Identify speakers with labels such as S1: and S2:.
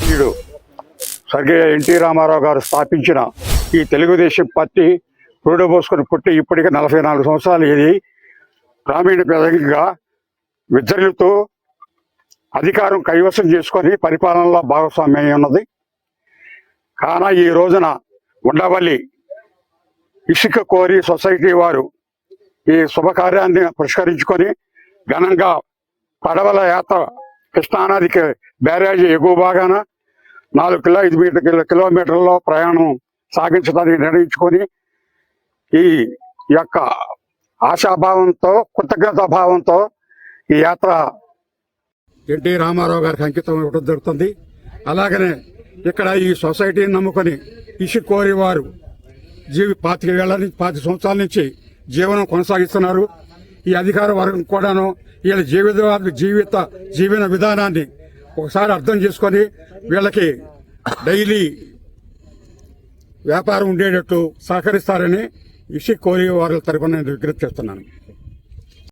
S1: స్వర్గీయుడు స్వర్గీయ ఎన్టీ రామారావు గారు స్థాపించిన ఈ తెలుగుదేశం పార్టీ పోసుకొని పుట్టి ఇప్పటికీ 44 సంవత్సరాలు ఇది గ్రామీణ ప్రజగా విద్యలతో అధికారం కైవసం చేసుకొని పరిపాలనలో భాగస్వామ్యం ఉన్నది. కానా ఈ రోజున ఉండవల్లి ఇసుక కోరి సొసైటీ వారు ఈ శుభకార్యాన్ని పురస్కరించుకొని ఘనంగా పడవల యాత్ర కృష్ణానదికి బ్యారేజీ ఎగువ భాగాన 4 కిలోమీటర్లలో ప్రయాణం సాగించడానికి నిర్ణయించుకొని ఈ యొక్క ఆశాభావంతో కృతజ్ఞతా భావంతో ఈ యాత్ర ఎన్టీ రామారావు గారికి అంకితం ఇవ్వడం జరుగుతుంది. అలాగనే ఇక్కడ ఈ సొసైటీని నమ్ముకొని ఇసుక కోరి వారు 25 సంవత్సరాల నుంచి జీవనం కొనసాగిస్తున్నారు. ఈ అధికార వర్గం కూడాను వీళ్ళ జీవన విధానాన్ని ఒకసారి అర్థం చేసుకొని వీళ్ళకి డైలీ వ్యాపారం ఉండేటట్టు సహకరిస్తారని ఇసుక కోరి వారి తరఫున నేను విజ్ఞప్తి చేస్తున్నాను.